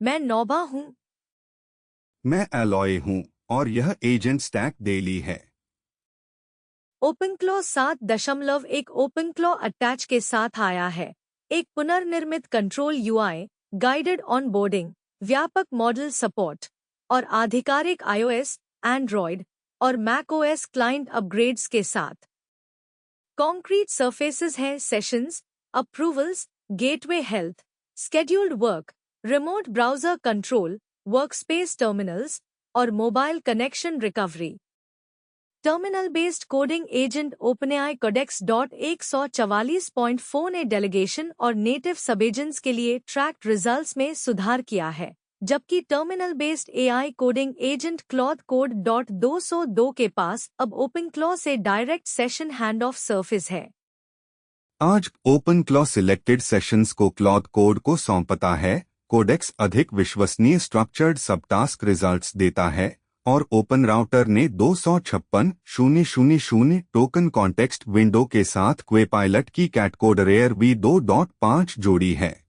मैं नौबा हूँ। मैं एलॉय हूँ और यह एजेंट स्टैक डेली है। ओपनक्लॉ 7.1 ओपनक्लॉ अटैच के साथ आया है। एक पुनर्निर्मित कंट्रोल यूआई, गाइडेड ऑनबोर्डिंग, व्यापक मॉडल सपोर्ट और आधिकारिक iOS, एंड्रॉयड और मैकओएस क्लाइंट अपग्रेड्स के साथ। कॉन्क्रीट सरफेसेस हैं sessions, approvals, gateway health, scheduled work, remote browser control, workspace terminals और mobile connection recovery. Terminal based coding agent OpenAI Codex .144.4 ने delegation और नेटिव सबएजेंट्स के लिए ट्रैक्ड रिजल्ट्स में सुधार किया है, जबकि terminal based AI coding agent Claude code .202 के पास अब ओपनक्लॉ से direct session hand of surface है। आज ओपनक्लॉ सिलेक्टेड सेशंस को क्लॉड कोड को सौंपता है। कोडेक्स अधिक विश्वसनीय स्ट्रक्चर्ड सबटास्क रिजल्ट्स देता है और ओपन राउटर ने 256.000 टोकन कॉन्टेक्स्ट विंडो के साथ क्वेपायलट की कैटकोडरेयर v2.5 जोड़ी है।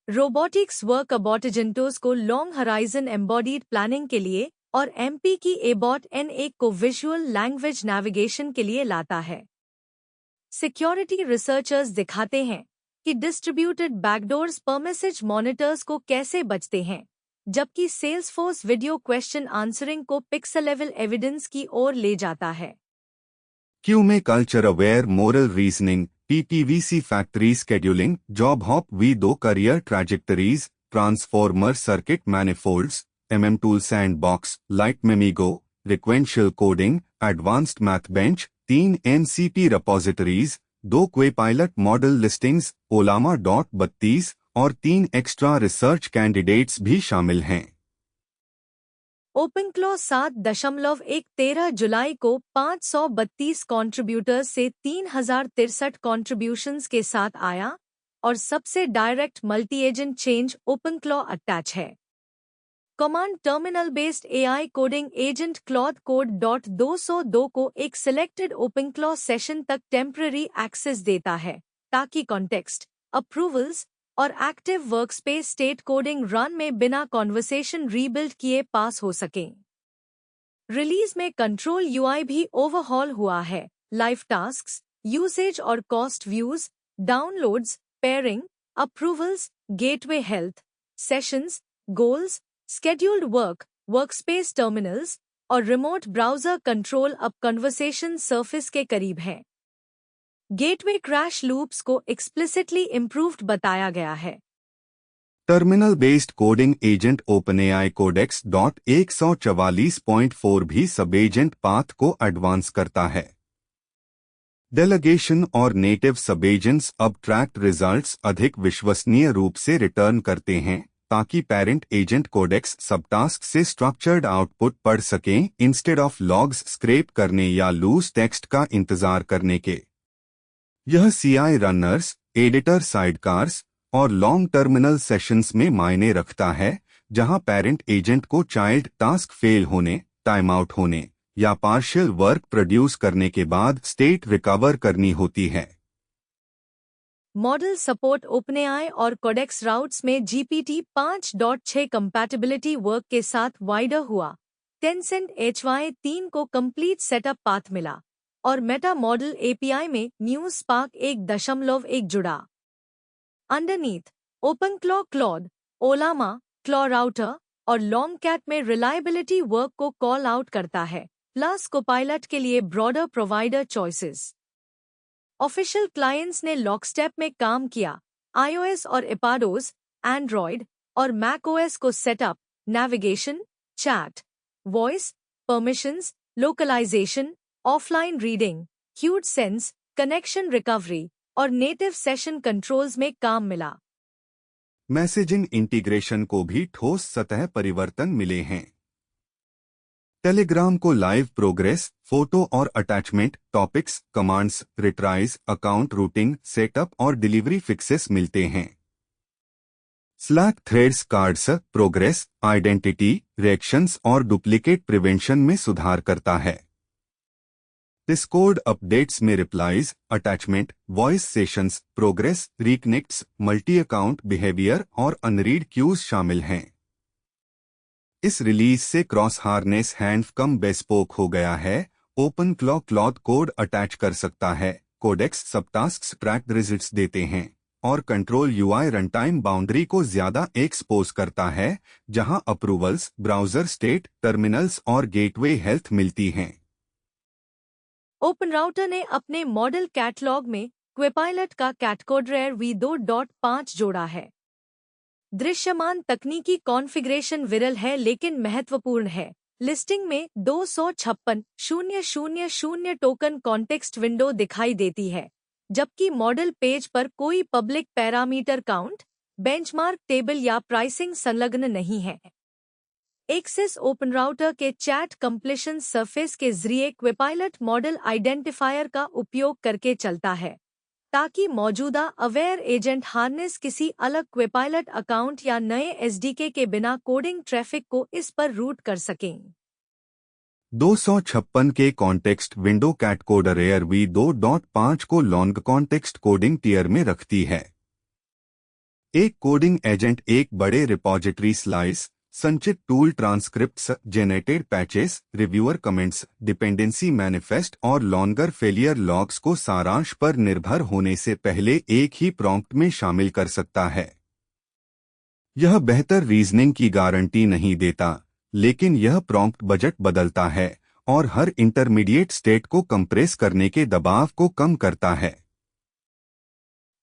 रोबोटिक्स वर्क अबॉटजेंटोस को लॉन्ग हराइजन एम्बॉडीड प्लानिंग के लिए और एमपी की एबॉट N1 को विजुअल लैंग्वेज नेविगेशन के लिए लाता है। सिक्योरिटी रिसर्चर्स दिखाते हैं कि डिस्ट्रीब्यूटेड बैकडोर्स परमिसेज मॉनिटर्स को कैसे बचते हैं, जबकि सेल्सफोर्स वीडियो क्वेश्चन आंसरिंग को पिक्सल लेवल एविडेंस की ओर ले जाता है। क्यू में culture aware moral reasoning, PPVC factory scheduling, job hop V2 career trajectories, transformer circuit मैनिफोल्ड्स, MM2 sandbox, light मेमिगो, रिक्वेंशियल coding, advanced math bench, 3 NCP repositories, 2 क्वेपायलट model listings, ओलामा.32 और 3 extra research candidates भी शामिल हैं। ओपनक्लॉ 7.1 जुलाई को 532 कॉन्ट्रीब्यूटर्स से 3063 कॉन्ट्रीब्यूशंस के साथ आया और सबसे direct multi agent change ओपनक्लॉ attach है। Command terminal based AI coding agent Claude code .202 को एक सिलेक्टेड ओपनक्लॉ सेशन तक टेम्पररी एक्सेस देता है ताकि कॉन्टेक्स्ट, अप्रूवल्स और active workspace state coding run में बिना कॉन्वर्सेशन रीबिल्ड किए पास हो सकें। रिलीज में कंट्रोल यूआई भी ओवरहॉल हुआ है। लाइव टास्क्स, यूसेज और cost views, downloads, pairing, approvals, gateway health, sessions, goals, scheduled work, workspace terminals और रिमोट ब्राउजर कंट्रोल अब कन्वर्सेशन सरफेस के करीब हैं। गेटवे क्रैश लूप्स को एक्सप्लिसिटली इम्प्रूव्ड बताया गया है। Terminal based coding agent OpenAI Codex .144.4 भी सब एजेंट पाथ को एडवांस करता है। डेलीगेशन और नेटिव सब एजेंट्स अब ट्रैक्ड रिजल्ट्स अधिक विश्वसनीय रूप से रिटर्न करते हैं ताकि पेरेंट एजेंट कोडेक्स सबटास्क से स्ट्रक्चर्ड आउटपुट पढ़ सकें इंस्टेड ऑफ लॉग्स स्क्रैप करने या लूज टेक्स्ट का इंतजार करने के। यह CI रनर्स, एडिटर साइडकार्स और लॉन्ग टर्मिनल सेशंस में मायने रखता है, जहां पेरेंट एजेंट को चाइल्ड टास्क फेल होने, टाइम आउट होने या पार्शियल वर्क प्रोड्यूस करने के बाद स्टेट रिकवर करनी होती है। मॉडल सपोर्ट ओपनएआई और कोडेक्स राउट्स में GPT 5.6 कंपैटिबिलिटी वर्क के साथ वाइडर हुआ। टेंसेंट HY3 को कंप्लीट सेटअप पाथ मिला और मेटा मॉडल API में न्यूज स्पार्क 1.1 जुड़ा। Underneath, OpenClaw Claude, Ollama, Claw router और लॉन्गकैट में रिलायबिलिटी वर्क को कॉल आउट करता है, प्लस कोपायलट के लिए broader provider choices. Official clients ने लॉकस्टेप में काम किया। iOS और एपाडोस, एंड्रॉयड और मैकओएस को setup, navigation, chat, voice, permissions, localization, offline reading, cute sense, connection recovery और नेटिव सेशन कंट्रोल्स में काम मिला। मैसेजिंग इंटीग्रेशन को भी ठोस सतह परिवर्तन मिले हैं। टेलीग्राम को लाइव प्रोग्रेस, फोटो और attachment, topics, commands, retries, account routing, setup और डिलीवरी फिक्सेस मिलते हैं। Slack threads cards, progress, identity, reactions और डुप्लीकेट प्रिवेंशन में सुधार करता है। डिस्कॉर्ड अपडेट्स में replies, attachment, voice sessions, progress, रिकनेक्ट्स, multi account behaviour और अनरीड क्यूज शामिल हैं। इस रिलीज से क्रॉस हार्नेस हैंड कम बेस्पोक हो गया है। ओपन क्लॉथ कोड अटैच कर सकता है। कोडेक्स सबटास्क ट्रैक्ड रिजल्ट्स देते हैं और कंट्रोल यूआई रनटाइम बाउंड्री को ज्यादा एक्सपोज करता है, जहां अप्रूवल्स, ब्राउजर स्टेट, टर्मिनल्स और गेटवे हेल्थ मिलती हैं। ओपन राउटर ने अपने मॉडल कैटलॉग में क्वेपाइलट का कैटकोड रेयर v2.5 जोड़ा है। दृश्यमान तकनीकी कॉन्फ़िगरेशन विरल है लेकिन महत्वपूर्ण है। लिस्टिंग में 256,000 टोकन कॉन्टेक्स्ट विंडो दिखाई देती है, जबकि मॉडल पेज पर कोई public parameter count, benchmark table या प्राइसिंग संलग्न नहीं है। एक्सेस ओपन राउटर के चैट कंप्लीशन सरफेस के जरिए क्वेपाइलट मॉडल आइडेंटिफायर का उपयोग करके चलता है, ताकि मौजूदा अवेयर एजेंट हार्नेस किसी अलग क्वेपाइलट अकाउंट या नए एसडीके के बिना कोडिंग ट्रैफिक को इस पर रूट कर सकें। 256 के कॉन्टेक्स्ट विंडो कैटकोडर एयर v2.5 को लॉन्ग कॉन्टेक्स्ट कोडिंग टियर में रखती है। एक कोडिंग एजेंट एक बड़े रिपॉजिटरी स्लाइस, संचित tool transcripts, generated patches, reviewer comments, dependency manifest और लॉन्गर फेलियर लॉग्स को सारांश पर निर्भर होने से पहले एक ही प्रॉम्प्ट में शामिल कर सकता है। यह बेहतर रीजनिंग की गारंटी नहीं देता, लेकिन यह प्रॉम्प्ट बजट बदलता है और हर इंटरमीडिएट स्टेट को कंप्रेस करने के दबाव को कम करता है।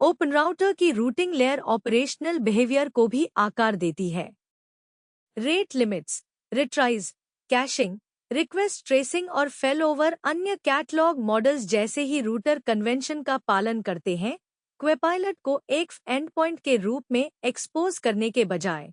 ओपन राउटर की रूटिंग लेयर ऑपरेशनल बिहेवियर को भी आकार देती है। Rate limits, retries, caching, request tracing और फेलओवर अन्य कैटलॉग मॉडल्स जैसे ही रूटर कन्वेंशन का पालन करते हैं, क्वेपाइलट को एक एंडपॉइंट के रूप में एक्सपोज करने के बजाय।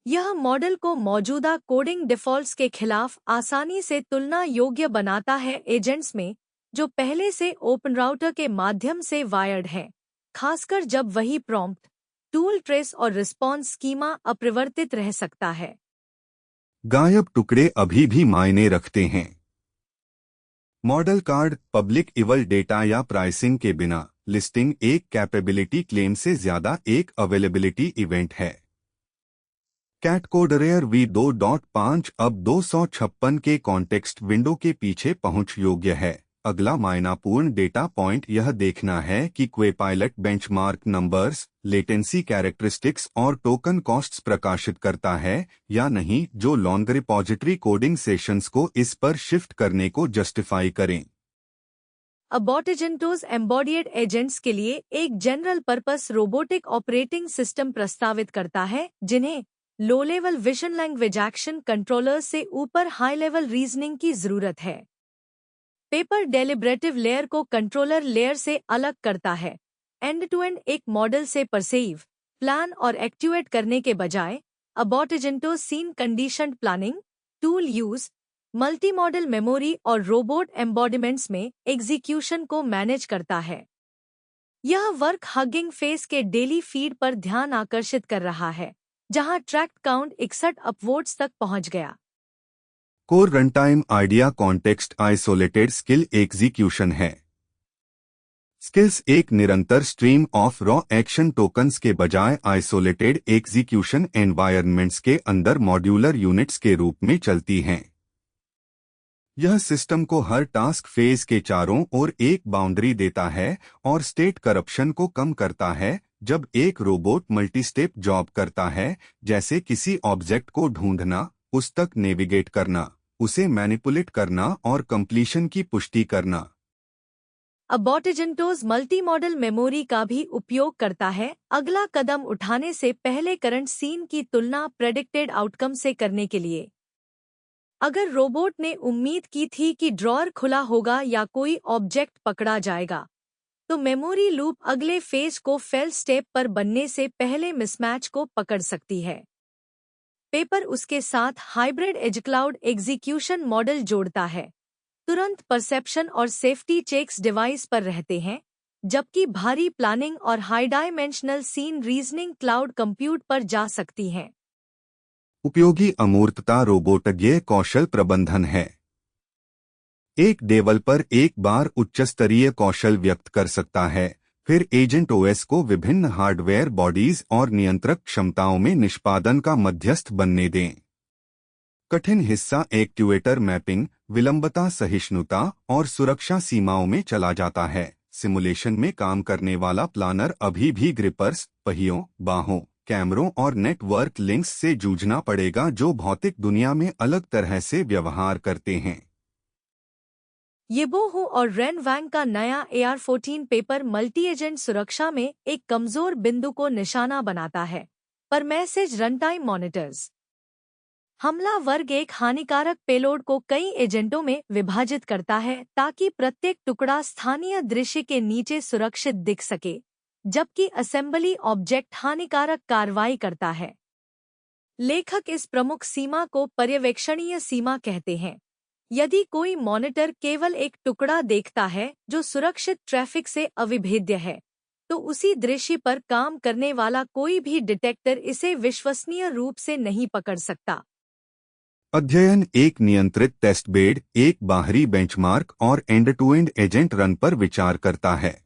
यह मॉडल को मौजूदा कोडिंग डिफ़ॉल्ट्स के खिलाफ आसानी से तुलना योग्य बनाता है एजेंट्स में, जो पहले से ओपन राउटर के माध्यम से वायर्ड हैं, खासकर जब वही प्रॉम्प्ट, टूल ट्रेस और रिस्पॉन्स स्कीमा अपरिवर्तित रह सकता है। गायब टुकड़े अभी भी मायने रखते हैं। Model card, public evil data या प्राइसिंग के बिना लिस्टिंग एक कैपेबिलिटी क्लेम से ज्यादा एक अवेलेबिलिटी इवेंट है। कैटकोडर v2.5 अब 256 के कॉन्टेक्स्ट विंडो के पीछे पहुंच योग्य है। अगला मायनापूर्ण डेटा पॉइंट यह देखना है कि क्वेपाइलट बेंचमार्क नंबर्स, लेटेंसी कैरेक्टरिस्टिक्स और टोकन कॉस्ट्स प्रकाशित करता है या नहीं, जो लॉन्ग रिपॉजिटरी कोडिंग सेशंस को इस पर शिफ्ट करने को जस्टिफाई करें। अबॉटिजेंटोस एम्बॉडियड एजेंट्स के लिए एक general purpose robotic operating system प्रस्तावित करता है, जिन्हें low level vision language action controllers से ऊपर हाई लेवल रीजनिंग की जरूरत है। पेपर डेलिब्रेटिव लेयर को कंट्रोलर लेयर से अलग करता है। एंड टू एंड एक मॉडल से परसेइव, प्लान और एक्टिवेट करने के बजाय अबॉटिजेंटो scene conditioned planning, tool use, multi modal memory और रोबोट एम्बॉडिमेंट्स में एग्जीक्यूशन को मैनेज करता है। यह वर्क हगिंग फेस के डेली फीड पर ध्यान आकर्षित कर रहा है, जहां ट्रैक काउंट 61 अपवोट्स तक पहुंच गया। Core runtime idea context isolated skill execution है। स्किल्स एक निरंतर stream of raw action tokens के बजाय आइसोलेटेड एग्जीक्यूशन एनवायरनमेंट्स के अंदर मॉड्यूलर यूनिट्स के रूप में चलती हैं। यह सिस्टम को हर टास्क फेज के चारों ओर एक बाउंड्री देता है और स्टेट करप्शन को कम करता है। जब एक रोबोट मल्टीस्टेप जॉब करता है, जैसे किसी ऑब्जेक्ट को ढूंढना, उस तक नेविगेट करना, उसे मैनिपुलेट करना और कंप्लीशन की पुष्टि करना। अबॉटिजेंटोस मल्टी मॉडल मेमोरी का भी उपयोग करता है, अगला कदम उठाने से पहले करंट सीन की तुलना प्रेडिक्टेड आउटकम से करने के लिए। अगर रोबोट ने उम्मीद की थी कि ड्रॉअर खुला होगा या कोई ऑब्जेक्ट पकड़ा जाएगा, तो मेमोरी लूप अगले फेज को फेल स्टेप पर बनने से पहले मिसमैच को पकड़ सकती है। पेपर उसके साथ hybrid edge cloud execution model जोड़ता है। तुरंत परसेप्शन और सेफ्टी चेक्स डिवाइस पर रहते हैं, जबकि भारी प्लानिंग और high dimensional scene reasoning cloud compute पर जा सकती हैं। उपयोगी अमूर्तता रोबोटज्ञ कौशल प्रबंधन है। एक डेवलपर एक बार उच्च स्तरीय कौशल व्यक्त कर सकता है, फिर एजेंट ओएस को विभिन्न हार्डवेयर बॉडीज और नियंत्रक क्षमताओं में निष्पादन का मध्यस्थ बनने दें। कठिन हिस्सा एक्ट्यूएटर मैपिंग, विलंबता सहिष्णुता और सुरक्षा सीमाओं में चला जाता है। सिमुलेशन में काम करने वाला प्लानर अभी भी ग्रिपर्स, पहियों, बाहों, कैमरों और नेटवर्क लिंक्स से जूझना पड़ेगा जो भौतिक दुनिया में अलग तरह से व्यवहार करते हैं। येबोहो और रेन वैंग का नया AR-14 पेपर मल्टी एजेंट सुरक्षा में एक कमजोर बिंदु को निशाना बनाता है, पर मैसेज रनटाइम मॉनिटर्स। हमला वर्ग एक हानिकारक पेलोड को कई एजेंटों में विभाजित करता है ताकि प्रत्येक टुकड़ा स्थानीय दृश्य के नीचे सुरक्षित दिख सके, जबकि असेंबली ऑब्जेक्ट हानिकारक कार्रवाई करता है। लेखक इस प्रमुख सीमा को पर्यवेक्षणीय सीमा कहते हैं। यदि कोई मॉनिटर केवल एक टुकड़ा देखता है जो सुरक्षित ट्रैफिक से अविभेद्य है, तो उसी दृश्य पर काम करने वाला कोई भी डिटेक्टर इसे विश्वसनीय रूप से नहीं पकड़ सकता। अध्ययन एक नियंत्रित टेस्ट बेड, एक बाहरी बेंचमार्क और एंड-टू-एंड एजेंट रन पर विचार करता है।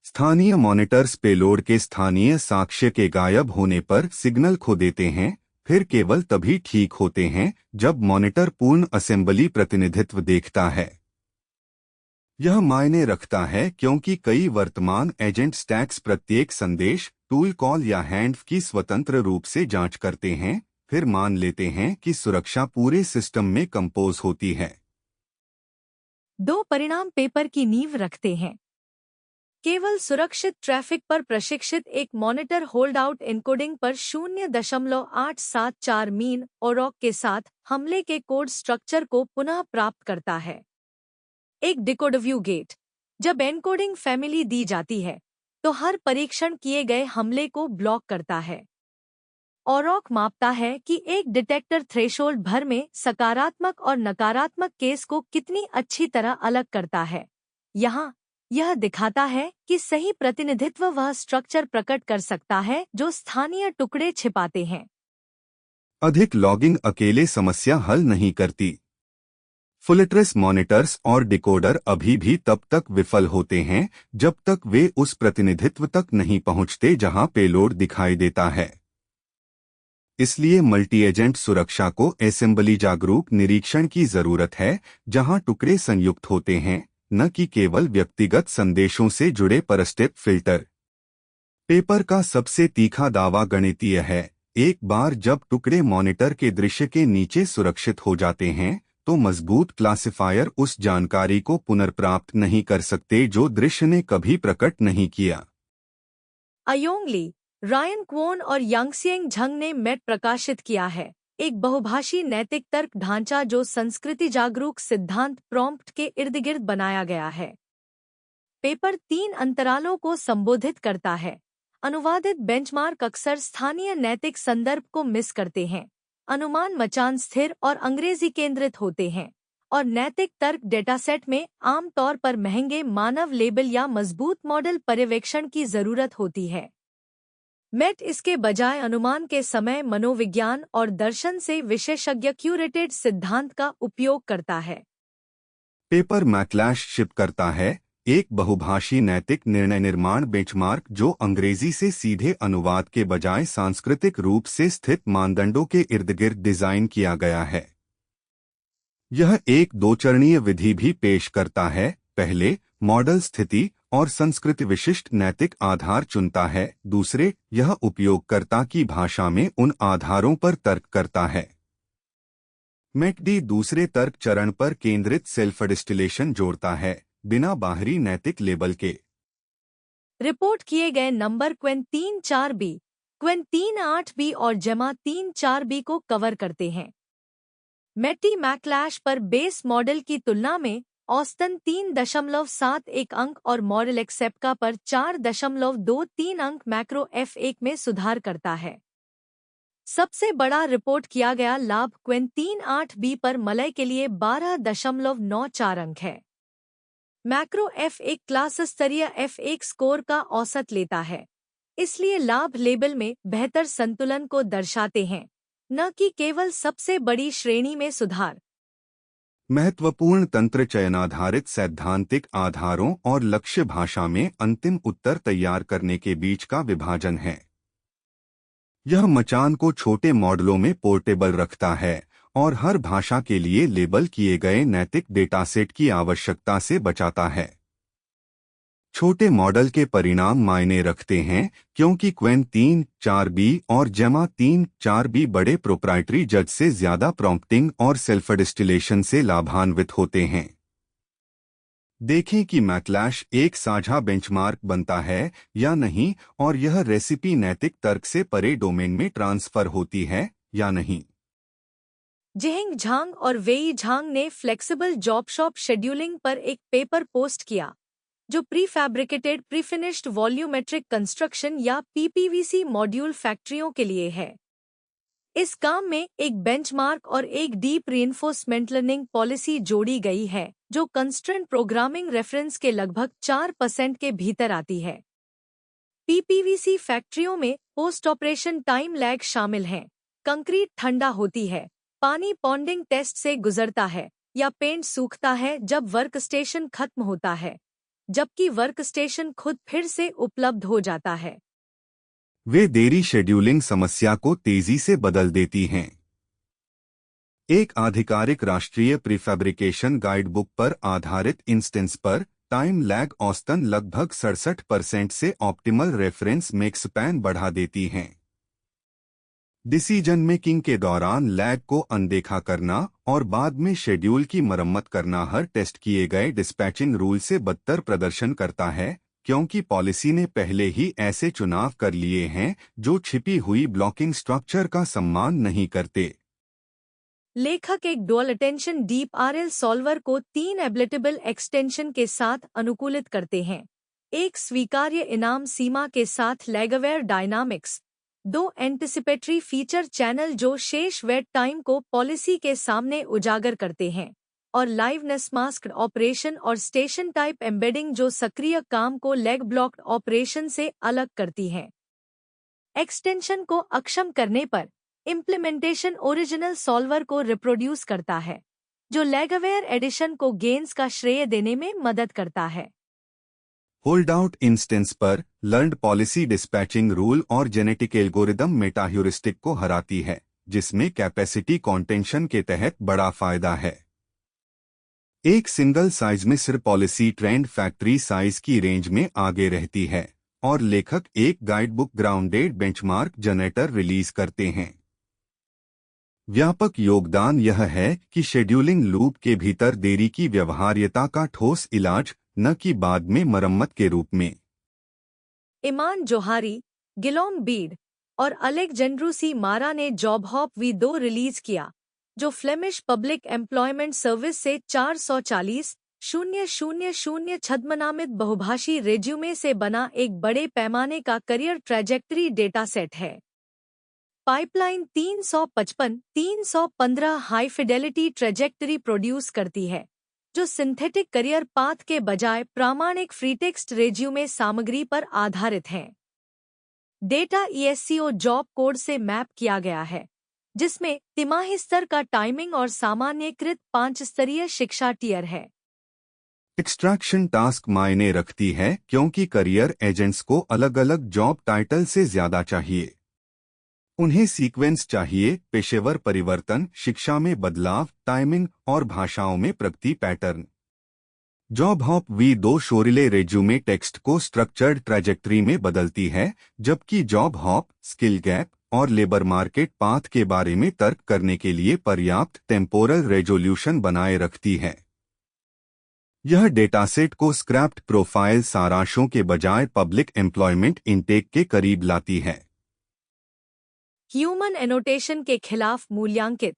स्थानीय मॉनिटर्स पेलोड के स्थानीय साक्ष्य के गायब होने पर सिग्नल खो देते हैं, फिर केवल तभी ठीक होते हैं जब मॉनिटर पूर्ण असेंबली प्रतिनिधित्व देखता है। यह मायने रखता है क्योंकि कई वर्तमान एजेंट स्टैक्स प्रत्येक संदेश, टूल कॉल या हैंड की स्वतंत्र रूप से जांच करते हैं, फिर मान लेते हैं कि सुरक्षा पूरे सिस्टम में कंपोज होती है। दो परिणाम पेपर की नींव रखते हैं। केवल सुरक्षित ट्रैफिक पर प्रशिक्षित एक मॉनिटर होल्ड आउट एन्कोडिंग पर 0.874 मीन ओरॉक के साथ हमले के कोड स्ट्रक्चर को पुनः प्राप्त करता है। एक डिकोडव्यू गेट, जब एन्कोडिंग फैमिली दी जाती है, तो हर परीक्षण किए गए हमले को ब्लॉक करता है। ओरॉक मापता है कि एक डिटेक्टर थ्रेशोल्ड भर में सकारात्मक और नकारात्मक केस को कितनी अच्छी तरह अलग करता है। यहाँ यह दिखाता है कि सही प्रतिनिधित्व वह स्ट्रक्चर प्रकट कर सकता है जो स्थानीय टुकड़े छिपाते हैं। अधिक लॉगिंग अकेले समस्या हल नहीं करती। फुलिट्रेस मॉनिटर्स और डिकोडर अभी भी तब तक विफल होते हैं जब तक वे उस प्रतिनिधित्व तक नहीं पहुंचते जहां पेलोड दिखाई देता है। इसलिए मल्टी एजेंट सुरक्षा को असेंबली जागरूक निरीक्षण की जरूरत है, जहां टुकड़े संयुक्त होते हैं, न कि केवल व्यक्तिगत संदेशों से जुड़े परस्टेप फिल्टर। पेपर का सबसे तीखा दावा गणितीय है। एक बार जब टुकड़े मॉनिटर के दृश्य के नीचे सुरक्षित हो जाते हैं, तो मजबूत क्लासिफायर उस जानकारी को पुनर्प्राप्त नहीं कर सकते जो दृश्य ने कभी प्रकट नहीं किया। अयोंग ली, रायन क्वोन और यांगसिंग झंग ने मेट प्रकाशित किया है, एक बहुभाषी नैतिक तर्क ढांचा जो संस्कृति जागरूक सिद्धांत प्रॉम्प्ट के इर्द-गिर्द बनाया गया है। पेपर 3 अंतरालों को संबोधित करता है। अनुवादित बेंचमार्क अक्सर स्थानीय नैतिक संदर्भ को मिस करते हैं। अनुमान मचान स्थिर और अंग्रेजी केंद्रित होते हैं, और नैतिक तर्क डेटासेट में आमतौर पर महंगे मानव लेबल या मजबूत मॉडल पर्यवेक्षण की जरूरत होती है। मेट इसके बजाय अनुमान के समय मनोविज्ञान और दर्शन से विशेषज्ञ क्यूरेटेड सिद्धांत का उपयोग करता है। पेपर मैक्लैश शिप करता है, एक बहुभाषी नैतिक निर्णय निर्माण बेंचमार्क जो अंग्रेजी से सीधे अनुवाद के बजाय सांस्कृतिक रूप से स्थित मानदंडों के इर्द-गिर्द डिजाइन किया गया है। यह एक दो-चरणीय विधि भी पेश करता है। पहले, मॉडल स्थिति और संस्कृति विशिष्ट नैतिक आधार चुनता है। दूसरे, यह उपयोगकर्ता की भाषा में उन आधारों पर तर्क करता है। मैकडी दूसरे तर्क चरण पर केंद्रित सेल्फ डिस्टिलेशन जोड़ता है, बिना बाहरी नैतिक लेबल के। रिपोर्ट किए गए नंबर क्वेन 3-4B, क्वेन 3-8B और जमा 3-4B को कवर करते हैं। मेटी मैक्लैश पर बेस मॉडल की तुलना में औसतन 3.71 अंक और मॉडल एक्सेप्का पर 4.23 अंक मैक्रो F1 में सुधार करता है। सबसे बड़ा रिपोर्ट किया गया लाभ क्वेन 3-8B पर मलय के लिए 12.94 अंक है। मैक्रो F1 क्लास स्तरीय F1 स्कोर का औसत लेता है, इसलिए लाभ लेबल में बेहतर संतुलन को दर्शाते हैं, न कि केवल सबसे बड़ी श्रेणी में सुधार। महत्वपूर्ण तंत्र चयनाधारित सैद्धांतिक आधारों और लक्ष्य भाषा में अंतिम उत्तर तैयार करने के बीच का विभाजन है। यह मचान को छोटे मॉडलों में पोर्टेबल रखता है और हर भाषा के लिए लेबल किए गए नैतिक डेटासेट की आवश्यकता से बचाता है। छोटे मॉडल के परिणाम मायने रखते हैं क्योंकि क्वेन 3.4b और जेमा 3.4b बड़े प्रोप्राइटरी जज से ज्यादा प्रॉम्प्टिंग और सेल्फ डिस्टिलेशन से लाभान्वित होते हैं। देखें कि मैटलैश एक साझा बेंचमार्क बनता है या नहीं और यह रेसिपी नैतिक तर्क से परे डोमेन में ट्रांसफर होती है या नहीं। जिहिंग झांग और वेई झांग ने फ्लेक्सिबल जॉब शॉप शेड्यूलिंग पर एक पेपर पोस्ट किया, जो प्रीफैब्रिकेटेड प्रीफिनिश्ड वॉल्यूमेट्रिक कंस्ट्रक्शन या पीपीवीसी मॉड्यूल फैक्ट्रियों के लिए है। इस काम में एक बेंचमार्क और एक डीप रीइंफोर्समेंट लर्निंग पॉलिसी जोड़ी गई है, जो कंस्ट्रेंट प्रोग्रामिंग रेफरेंस के लगभग 4% के भीतर आती है। पीपीवीसी फैक्ट्रियों में पोस्ट ऑपरेशन टाइम लैग शामिल है। कंक्रीट ठंडा होती है, पानी पॉन्डिंग टेस्ट से गुजरता है या पेंट सूखता है जब वर्कस्टेशन खत्म होता है, जबकि वर्कस्टेशन खुद फिर से उपलब्ध हो जाता है। वे देरी शेड्यूलिंग समस्या को तेजी से बदल देती हैं। एक आधिकारिक राष्ट्रीय प्रीफैब्रिकेशन गाइडबुक पर आधारित इंस्टेंस पर टाइम लैग औसतन लगभग 67% से ऑप्टिमल रेफरेंस मेक्सपैन बढ़ा देती हैं। डिसीजन मेकिंग के दौरान लैग को अनदेखा करना और बाद में शेड्यूल की मरम्मत करना हर टेस्ट किए गए डिस्पैचिंग रूल से बदतर प्रदर्शन करता है, क्योंकि पॉलिसी ने पहले ही ऐसे चुनाव कर लिए हैं जो छिपी हुई ब्लॉकिंग स्ट्रक्चर का सम्मान नहीं करते। लेखक एक dual attention deep RL solver को 3 एब्लेटेबल एक्सटेंशन के साथ अनुकूलित करते हैं। एक स्वीकार्य इनाम सीमा के साथ लैगअवेयर डायनामिक्स, 2 एंटिसिपेटरी फीचर चैनल जो शेष वेट टाइम को पॉलिसी के सामने उजागर करते हैं, और लाइवनेस मास्क्ड ऑपरेशन और स्टेशन टाइप एम्बेडिंग जो सक्रिय काम को लेग ब्लॉक्ड ऑपरेशन से अलग करती है। एक्सटेंशन को अक्षम करने पर इम्प्लीमेंटेशन ओरिजिनल सॉल्वर को रिप्रोड्यूस करता है, जो लैगअवेयर एडिशन को गेन्स का श्रेय देने में मदद करता है। होल्ड आउट इंस्टेंस पर लर्न्ड पॉलिसी डिस्पैचिंग रूल और जेनेटिक एल्गोरिदम मेटाह्यूरिस्टिक को हराती है, जिसमें कैपेसिटी कॉन्टेंशन के तहत बड़ा फायदा है। एक सिंगल साइज में सिर्फ पॉलिसी ट्रेंड फैक्ट्री साइज की रेंज में आगे रहती है और लेखक एक guidebook grounded benchmark generator release करते हैं। व्यापक योगदान यह है कि शेड्यूलिंग लूप के भीतर देरी की व्यवहार्यता का ठोस इलाज, न कि बाद में मरम्मत के रूप में। इमान जोहारी, गिलोम बीड और अलेक्जेंड्रू सी मारा ने जॉब हॉप V2 रिलीज किया, जो फ्लेमिश पब्लिक एम्प्लॉयमेंट सर्विस से 440,000 छद्मनामित बहुभाषी रेज्यूमे से बना एक बड़े पैमाने का करियर ट्रैजेक्टरी डेटा सेट है। Pipeline 355-315 high Fidelity trajectory produce करती है, जो सिंथेटिक करियर पाथ के बजाय प्रामाणिक फ्रीटेक्स्ट रेज्यूमे सामग्री पर आधारित हैं। डेटा ESCO जॉब कोड से मैप किया गया है, जिसमें तिमाही स्तर का टाइमिंग और सामान्यीकृत 5 स्तरीय शिक्षा टियर है। एक्सट्रैक्शन टास्क मायने रखती है क्योंकि करियर एजेंट्स को अलग अलग जॉब टाइटल से ज्यादा चाहिए। उन्हें सीक्वेंस चाहिए, पेशेवर परिवर्तन, शिक्षा में बदलाव, टाइमिंग और भाषाओं में प्रगति pattern. Job hop V2 शोरिले resume text को स्ट्रक्चर्ड ट्रैजेक्टरी में बदलती है, जबकि जॉब हॉप स्किल गैप और लेबर मार्केट पाथ के बारे में तर्क करने के लिए पर्याप्त टेम्पोरल रेजोल्यूशन बनाए रखती है। यह डेटासेट को स्क्रैप्ड प्रोफाइल सारांशों के बजाय पब्लिक एम्प्लॉयमेंट इनटेक के करीब लाती है। ह्यूमन एनोटेशन के खिलाफ मूल्यांकित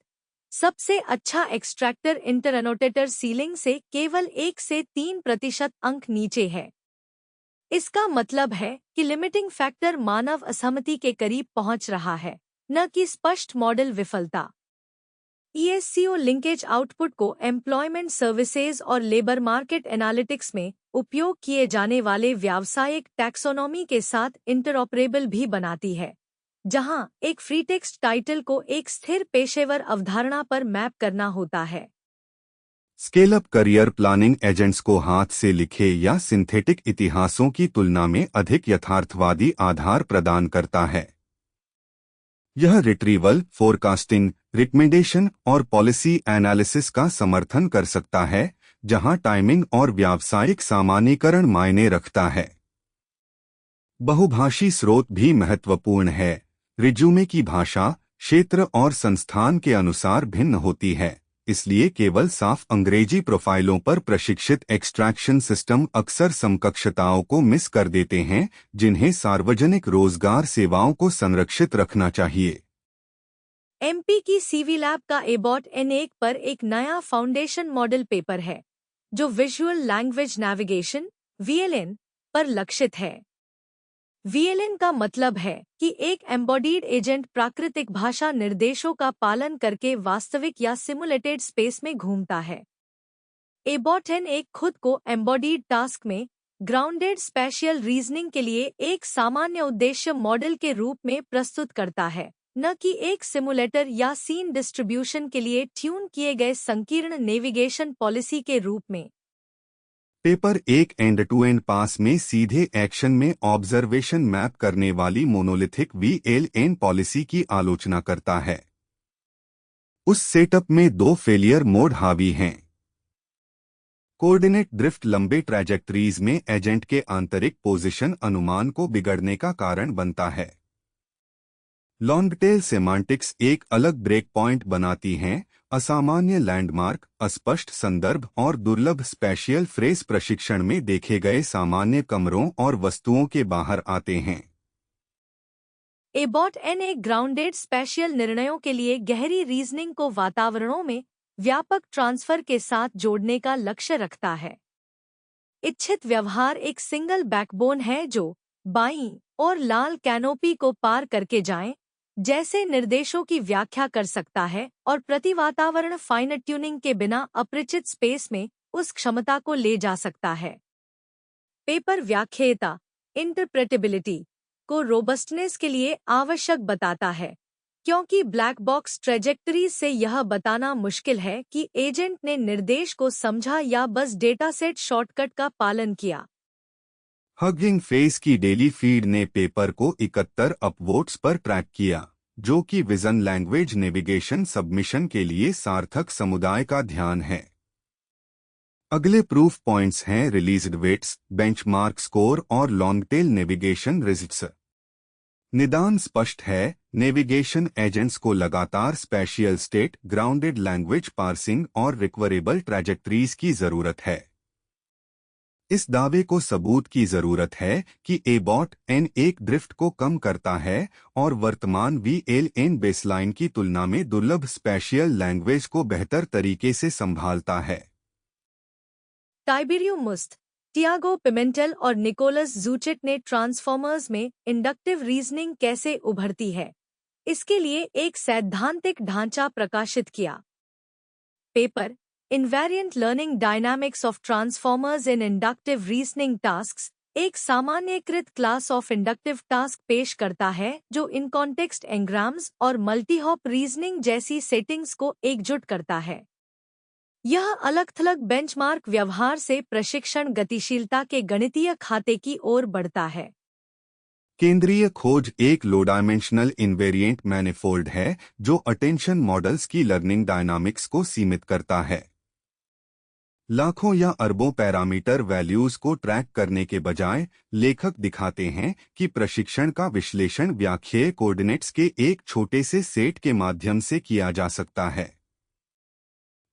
सबसे अच्छा एक्सट्रैक्टर इंटर एनोटेटर सीलिंग से केवल 1 से 3% अंक नीचे है। इसका मतलब है कि लिमिटिंग फैक्टर मानव असहमति के करीब पहुंच रहा है, न कि स्पष्ट मॉडल विफलता। ESCO लिंकेज आउटपुट को एम्प्लॉयमेंट सर्विसेज और लेबर मार्केट एनालिटिक्स में उपयोग किए जाने वाले व्यावसायिक टैक्सोनॉमी के साथ इंटरऑपरेबल भी बनाती है, जहां एक फ्रीटेक्स्ट टाइटल को एक स्थिर पेशेवर अवधारणा पर मैप करना होता है। Scale up career planning agents को हाथ से लिखे या सिंथेटिक इतिहासों की तुलना में अधिक यथार्थवादी आधार प्रदान करता है। यह रिट्रीवल, फोरकास्टिंग, रिकमेंडेशन और पॉलिसी एनालिसिस का समर्थन कर सकता है, जहां टाइमिंग और व्यावसायिक सामान्यीकरण मायने रखता है। बहुभाषी स्रोत भी महत्वपूर्ण है। रिज्यूमे की भाषा, क्षेत्र और संस्थान के अनुसार भिन्न होती है, इसलिए केवल साफ अंग्रेजी प्रोफाइलों पर प्रशिक्षित एक्सट्रैक्शन सिस्टम अक्सर समकक्षताओं को मिस कर देते हैं, जिन्हें सार्वजनिक रोजगार सेवाओं को संरक्षित रखना चाहिए। एमपी की सीवी लैब का एबॉट N1 पर एक नया फाउंडेशन मॉडल पेपर है, जो विजुअल लैंग्वेज नेविगेशन (VLN) पर लक्षित है। VLN का मतलब है कि एक एम्बॉडीड एजेंट प्राकृतिक भाषा निर्देशों का पालन करके वास्तविक या सिमुलेटेड स्पेस में घूमता है। एबॉट N1 खुद को एम्बॉडीड टास्क में ग्राउंडेड स्पेशियल रीजनिंग के लिए एक सामान्य उद्देश्य मॉडल के रूप में प्रस्तुत करता है, न कि एक सिमुलेटर या सीन डिस्ट्रीब्यूशन के लिए ट्यून किए गए संकीर्ण नेविगेशन पॉलिसी के रूप में। पेपर एक एंड टू एंड पास में सीधे एक्शन में ऑब्जर्वेशन मैप करने वाली मोनोलिथिक VLN पॉलिसी की आलोचना करता है। उस सेटअप में दो फेलियर मोड हावी हैं। कोऑर्डिनेट ड्रिफ्ट लंबे ट्रैजेक्टरीज में एजेंट के आंतरिक पोजीशन अनुमान को बिगड़ने का कारण बनता है। लॉन्गटेल सेमांटिक्स एक अलग ब्रेक पॉइंट बनाती हैं। असामान्य लैंडमार्क, अस्पष्ट संदर्भ और दुर्लभ स्पेशियल फ्रेज प्रशिक्षण में देखे गए सामान्य कमरों और वस्तुओं के बाहर आते हैं। एबॉट N1 ग्राउंडेड स्पेशियल निर्णयों के लिए गहरी रीजनिंग को वातावरणों में व्यापक ट्रांसफर के साथ जोड़ने का लक्ष्य रखता है। इच्छित व्यवहार एक सिंगल बैकबोन है जो बाईं और लाल कैनोपी को पार करके जाएं, जैसे निर्देशों की व्याख्या कर सकता है और प्रति वातावरण फाइन ट्यूनिंग के बिना अपरिचित स्पेस में उस क्षमता को ले जा सकता है। पेपर व्याख्येता इंटरप्रेटेबिलिटी को रोबस्टनेस के लिए आवश्यक बताता है, क्योंकि ब्लैक बॉक्स ट्रेजेक्टरीज से यह बताना मुश्किल है कि एजेंट ने निर्देश को समझा या बस डेटासेट शॉर्टकट का पालन किया। हगिंग फेस की डेली फीड ने पेपर को 71 अपवोट्स पर ट्रैक किया, जो कि विजन लैंग्वेज नेविगेशन सबमिशन के लिए सार्थक समुदाय का ध्यान है। अगले प्रूफ पॉइंट्स हैं रिलीज्ड वेट्स, बेंचमार्क स्कोर और लॉन्गटेल नेविगेशन रिजल्ट्स। निदान स्पष्ट है, नेविगेशन एजेंट्स को लगातार spatial state, grounded language parsing और रिकवरेबल ट्रैजेक्टरीज की जरूरत है। इस दावे को सबूत की जरूरत है कि एबॉट N1 ड्रिफ्ट को कम करता है और वर्तमान VLN बेसलाइन की तुलना में दुर्लभ स्पेशियल लैंग्वेज को बेहतर तरीके से संभालता है। टाइबेरियो मुस्त, टियागो पिमेंटेल और निकोलस जूचिट ने ट्रांसफॉर्मर्स में इंडक्टिव रीजनिंग कैसे उभरती है, इसके लिए एक सैद्धांतिक ढांचा प्रकाशित किया। Paper invariant learning dynamics of transformers in inductive reasoning tasks एक सामान्यीकृत क्लास ऑफ इंडक्टिव टास्क पेश करता है जो इन कॉन्टेक्स्ट एंग्राम्स और मल्टीहॉप रीजनिंग जैसी सेटिंग्स को एकजुट करता है। यह अलग-थलग बेंचमार्क व्यवहार से प्रशिक्षण गतिशीलता के गणितीय खाते की ओर बढ़ता है। केंद्रीय खोज एक लो डायमेंशनल इनवेरिएंट मैनिफोल्ड है जो अटेंशन मॉडल्स की लर्निंग डायनामिक्स को सीमित करता है। लाखों या अरबों पैरामीटर वैल्यूज को ट्रैक करने के बजाय लेखक दिखाते हैं कि प्रशिक्षण का विश्लेषण व्याख्येय कोऑर्डिनेट्स के एक छोटे से सेट के माध्यम से किया जा सकता है।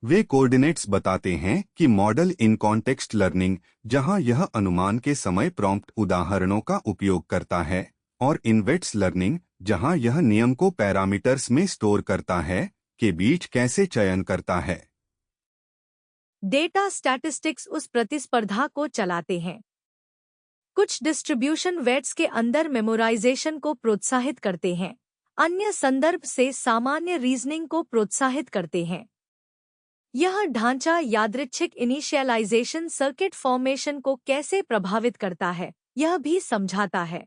वे कोऑर्डिनेट्स बताते हैं कि मॉडल इन कॉन्टेक्स्ट लर्निंग, जहां यह अनुमान के समय प्रॉम्प्ट उदाहरणों का उपयोग करता है, और इनवेट्स लर्निंग, जहां यह नियम को पैरामीटर्स में स्टोर करता है, के बीच कैसे चयन करता है। डेटा स्टैटिस्टिक्स उस प्रतिस्पर्धा को चलाते हैं। कुछ डिस्ट्रीब्यूशन वेट्स के अंदर मेमोराइजेशन को प्रोत्साहित करते हैं, अन्य संदर्भ से सामान्य रीजनिंग को प्रोत्साहित करते हैं। यह ढांचा यादृच्छिक इनिशियलाइजेशन सर्किट फॉर्मेशन को कैसे प्रभावित करता है, यह भी समझाता है।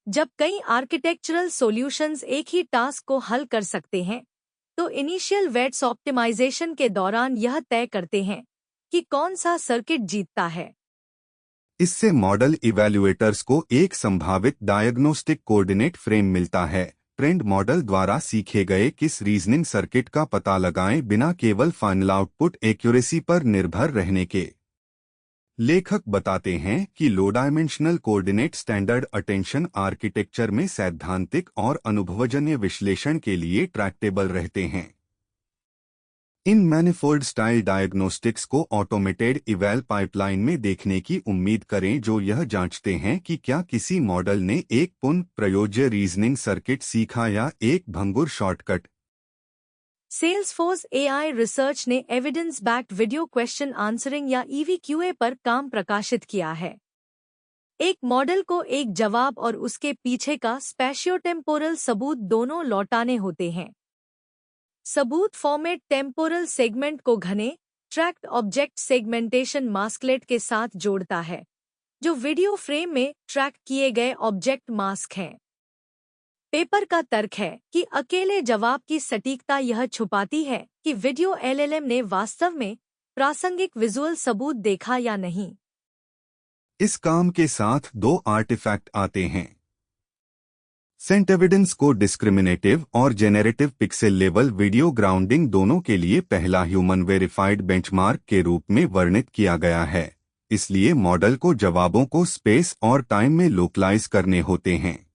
जब कई आर्किटेक्चरल सॉल्यूशंस एक ही टास्क को हल कर सकते हैं, तो इनिशियल वेट्स ऑप्टिमाइजेशन के दौरान यह तय करते हैं कि कौन सा सर्किट जीतता है। इससे मॉडल इवैल्यूएटर्स को एक संभावित डायग्नोस्टिक कोऑर्डिनेट फ्रेम मिलता है। ट्रेंड मॉडल द्वारा सीखे गए किस रीजनिंग सर्किट का पता लगाएं बिना केवल फाइनल आउटपुट एक्यूरेसी पर निर्भर रहने के। लेखक बताते हैं कि लो dimensional coordinate standard attention architecture में सैद्धांतिक और अनुभवजन्य विश्लेषण के लिए ट्रैक्टेबल रहते हैं। इन मैनिफोल्ड स्टाइल डायग्नोस्टिक्स को ऑटोमेटेड इवैल पाइपलाइन में देखने की उम्मीद करें जो यह जांचते हैं कि क्या किसी मॉडल ने एक पुनः प्रयोज्य रीजनिंग सर्किट सीखा या एक भंगुर शॉर्टकट। सेल्सफोर्स एआई रिसर्च ने evidence backed video question answering या ईवीक्यूए पर काम प्रकाशित किया है। एक मॉडल को एक जवाब और उसके पीछे का स्पेशियोटेम्पोरल सबूत दोनों लौटाने होते हैं। सबूत फॉर्मेट टेम्पोरल सेगमेंट को घने ट्रैक्ड ऑब्जेक्ट सेगमेंटेशन मास्कलेट के साथ जोड़ता है, जो वीडियो फ्रेम में ट्रैक किए गए ऑब्जेक्ट मास्क हैं। पेपर का तर्क है कि अकेले जवाब की सटीकता यह छुपाती है कि वीडियो एलएलएम ने वास्तव में प्रासंगिक विजुअल सबूत देखा या नहीं। इस काम के साथ दो आर्टिफैक्ट आते हैं। सेंट एविडेंस को डिस्क्रिमिनेटिव और generative pixel level video grounding दोनों के लिए पहला ह्यूमन वेरिफाइड बेंचमार्क के रूप में वर्णित किया गया है। इसलिए मॉडल को जवाबों को स्पेस और टाइम में लोकलाइज करने होते हैं।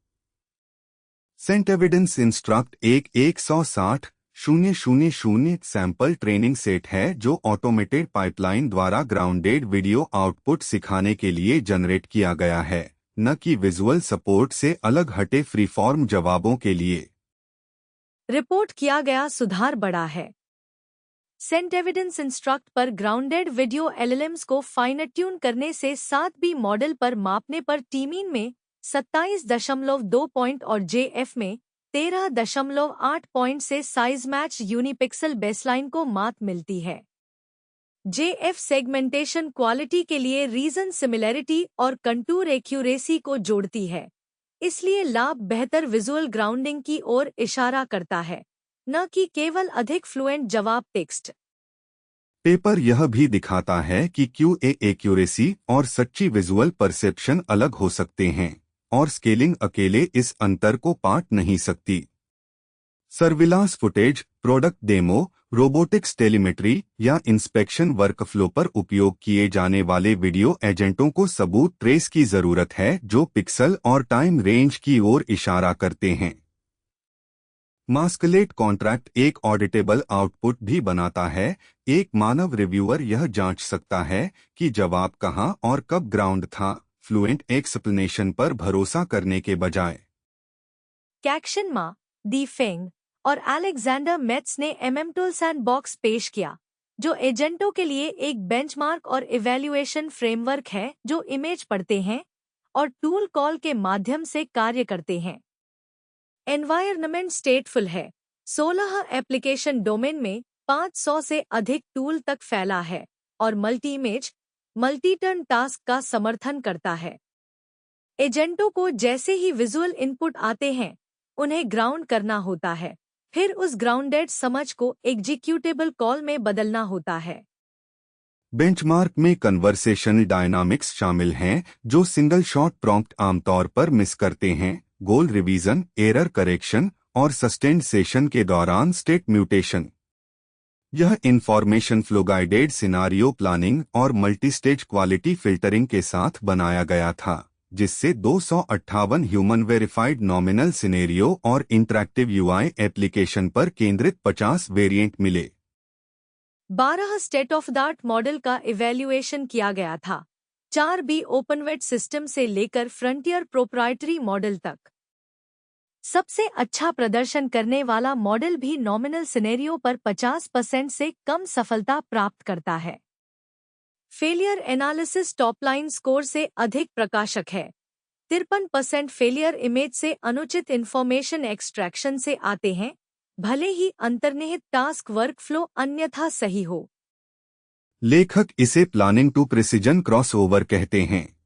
सेंट एविडेंस इंस्ट्रक्ट एक 160,000 सैंपल ट्रेनिंग सेट है जो ऑटोमेटेड पाइपलाइन द्वारा ग्राउंडेड वीडियो आउटपुट सिखाने के लिए जनरेट किया गया है, न कि विजुअल सपोर्ट से अलग हटे फ्रीफॉर्म जवाबों के लिए। रिपोर्ट किया गया सुधार बड़ा है। सेंट एविडेंस इंस्ट्रक्ट पर ग्राउंडेड वीडियो एलएलएम्स को फाइन ट्यून करने से 7B मॉडल पर मापने पर टीमीन में 27.2 पॉइंट और जेएफ में 13.8 पॉइंट से साइज मैच यूनिपिक्सल बेसलाइन को मात मिलती है। जेएफ सेगमेंटेशन क्वालिटी के लिए रीजन सिमिलैरिटी और कंटूर एक्यूरेसी को जोड़ती है, इसलिए लाभ बेहतर विजुअल ग्राउंडिंग की ओर इशारा करता है, न कि केवल अधिक फ्लुएंट जवाब टेक्स्ट। पेपर यह भी दिखाता है कि क्यूए एक्यूरेसी और सच्ची विजुअल परसेप्शन अलग हो सकते हैं और स्केलिंग अकेले इस अंतर को पाट नहीं सकती। Surveillance footage, product demo, robotics telemetry या इंस्पेक्शन वर्कफ्लो पर उपयोग किए जाने वाले वीडियो एजेंटों को सबूत ट्रेस की जरूरत है जो पिक्सल और टाइम रेंज की ओर इशारा करते हैं। मास्कलेट कॉन्ट्रैक्ट एक ऑडिटेबल आउटपुट भी बनाता है। एक मानव रिव्यूअर यह जांच सकता है कि जवाब कहां और कब ग्राउंड था, फ्लुएंट एक्सप्लेनेशन पर भरोसा करने के बजाय। कैक्शन मा, दी फेंग और अलेक्जेंडर मेट्स ने MM-टूल सैंडबॉक्स पेश किया, जो एजेंटों के लिए एक बेंचमार्क और इवैल्यूएशन फ्रेमवर्क है जो इमेज पढ़ते हैं और टूल कॉल के माध्यम से कार्य करते हैं। एनवायरनमेंट स्टेटफुल है। 16 एप्लीकेशन डोमेन में 500 से अधिक टूल तक फैला है और multi image, multi turn task का समर्थन करता है। एजेंटों को जैसे ही विजुअल इनपुट आते हैं, उन्हें ग्राउंड करना होता है, फिर उस ग्राउंडेड समझ को एग्जीक्यूटेबल कॉल में बदलना होता है। बेंचमार्क में कन्वर्सेशनल डायनामिक्स शामिल हैं जो सिंगल शॉट प्रॉम्प्ट आमतौर पर मिस करते हैं, गोल रिवीजन, एरर करेक्शन और सस्टेन्ड सेशन के दौरान स्टेट म्यूटेशन। यह information flow guided scenario planning और मल्टीस्टेज क्वालिटी फिल्टरिंग के साथ बनाया गया था, जिससे 258 ह्यूमन वेरिफाइड नॉमिनल सिनेरियो और इंटरैक्टिव यूआई एप्लीकेशन पर केंद्रित 50 वेरिएंट मिले। 12 state of the art model का इवैल्यूएशन किया गया था, 4B ओपनवेट सिस्टम से लेकर फ्रंटियर प्रोप्राइटरी मॉडल तक। सबसे अच्छा प्रदर्शन करने वाला मॉडल भी नॉमिनल सिनेरियो पर 50% से कम सफलता प्राप्त करता है। फेलियर एनालिसिस टॉपलाइन स्कोर से अधिक प्रकाशक है। 53% फेलियर इमेज से अनुचित इंफॉर्मेशन एक्सट्रैक्शन से आते हैं, भले ही अंतर्निहित टास्क वर्कफ्लो अन्यथा सही हो। लेखक इसे प्लानिंग टू प्रिसिजन क्रॉसओवर कहते हैं।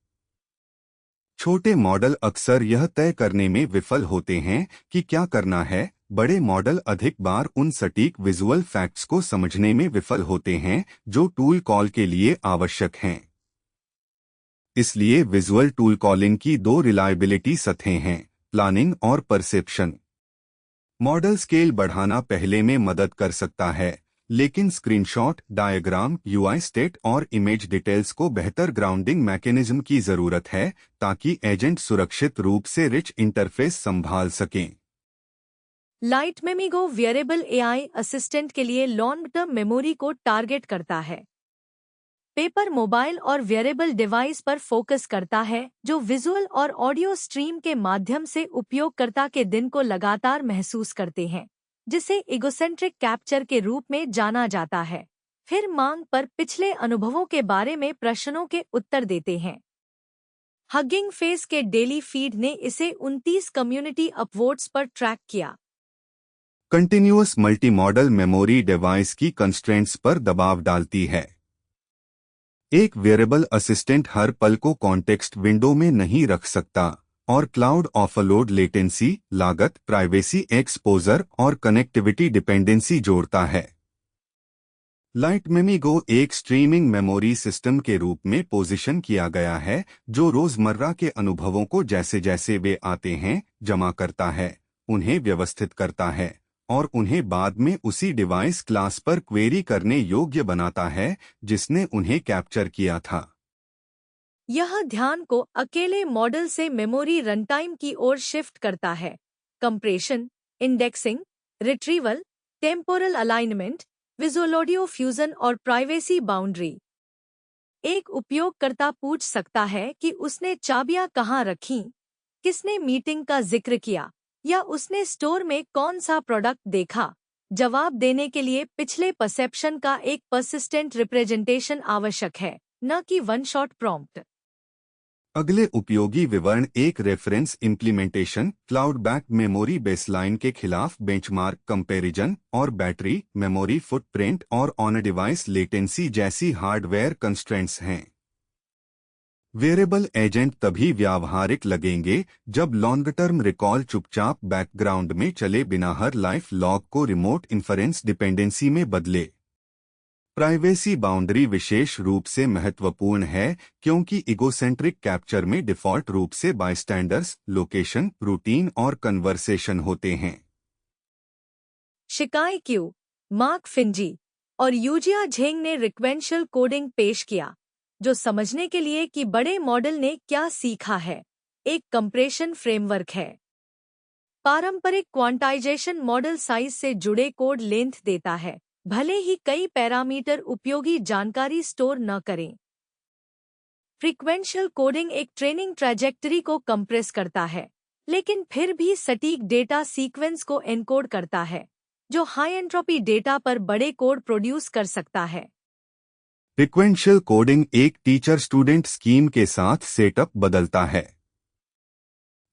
छोटे मॉडल अक्सर यह तय करने में विफल होते हैं कि क्या करना है, बड़े मॉडल अधिक बार उन सटीक विजुअल फैक्ट्स को समझने में विफल होते हैं जो टूल कॉल के लिए आवश्यक हैं। इसलिए विजुअल टूल कॉलिंग की दो रिलायबिलिटी सतहें हैं, प्लानिंग और परसेप्शन। मॉडल स्केल बढ़ाना पहले में मदद कर सकता है, लेकिन स्क्रीनशॉट, डायग्राम, यूआई स्टेट और इमेज डिटेल्स को बेहतर ग्राउंडिंग मैकेनिज्म की जरूरत है ताकि एजेंट सुरक्षित रूप से रिच इंटरफेस संभाल सकें। लाइटमेमिगो वेरिएबल एआई असिस्टेंट के लिए लॉन्ग टर्म मेमोरी को टारगेट करता है। पेपर मोबाइल और वेरिएबल डिवाइस पर फोकस करता है जो विजुअल और ऑडियो स्ट्रीम के माध्यम से उपयोगकर्ता के दिन को लगातार महसूस करते हैं, जिसे इगोसेंट्रिक कैप्चर के रूप में जाना जाता है। फिर मांग पर पिछले अनुभवों के बारे में प्रश्नों के उत्तर देते हैं। हगिंग फेस के डेली फीड ने इसे 29 कम्युनिटी अपवोट्स पर ट्रैक किया। Continuous multi modal memory device की कंस्ट्रेंट्स पर दबाव डालती है। एक वेरिएबल असिस्टेंट हर पल को कॉन्टेक्स्ट विंडो में नहीं रख सकता और क्लाउड ऑफलोड लेटेंसी, लागत, प्राइवेसी एक्सपोजर और कनेक्टिविटी डिपेंडेंसी जोड़ता है। लाइटमेमिगो एक स्ट्रीमिंग मेमोरी सिस्टम के रूप में पोजीशन किया गया है जो रोजमर्रा के अनुभवों को जैसे जैसे वे आते हैं जमा करता है, उन्हें व्यवस्थित करता है और उन्हें बाद में उसी डिवाइस क्लास पर क्वेरी करने योग्य बनाता है जिसने उन्हें कैप्चर किया था। यह ध्यान को अकेले मॉडल से मेमोरी रनटाइम की ओर शिफ्ट करता है। Compression, indexing, retrieval, temporal alignment, visual audio fusion और प्राइवेसी बाउंड्री। एक उपयोगकर्ता पूछ सकता है कि उसने चाबियां कहाँ रखीं, किसने मीटिंग का जिक्र किया या उसने स्टोर में कौन सा प्रोडक्ट देखा। जवाब देने के लिए पिछले परसेप्शन का एक पर्सिस्टेंट रिप्रेजेंटेशन आवश्यक है, न कि वन शॉट प्रॉम्प्ट। अगले उपयोगी विवरण एक reference implementation, cloud back memory baseline के खिलाफ बेंचमार्क कंपैरिजन और बैटरी, मेमोरी फुटप्रिंट और ऑन डिवाइस लेटेंसी जैसी हार्डवेयर कंस्ट्रेंट्स हैं। वेरिएबल एजेंट तभी व्यावहारिक लगेंगे जब लॉन्ग टर्म रिकॉल चुपचाप बैकग्राउंड में चले बिना हर लाइफ लॉग को रिमोट इन्फरेंस डिपेंडेंसी में बदले। प्राइवेसी बाउंड्री विशेष रूप से महत्वपूर्ण है क्योंकि इगोसेंट्रिक कैप्चर में डिफॉल्ट रूप से बायस्टैंडर्स, लोकेशन, रूटीन और कन्वर्सेशन होते हैं। शिकाई क्यू, मार्क फिंजी और यूजिया झेंग ने रिक्वेंशियल कोडिंग पेश किया, जो समझने के लिए कि बड़े मॉडल ने क्या सीखा है, एक कंप्रेशन फ्रेमवर्क है। पारंपरिक क्वांटाइजेशन मॉडल साइज से जुड़े कोड लेंथ देता है, भले ही कई पैरामीटर उपयोगी जानकारी स्टोर न करें। फ्रीक्वेंशियल कोडिंग एक ट्रेनिंग ट्रैजेक्टरी को कंप्रेस करता है, लेकिन फिर भी सटीक डेटा सीक्वेंस को एनकोड करता है, जो हाई एंट्रोपी डेटा पर बड़े कोड प्रोड्यूस कर सकता है। फ्रीक्वेंशियल कोडिंग एक टीचर स्टूडेंट स्कीम के साथ सेटअप बदलता है।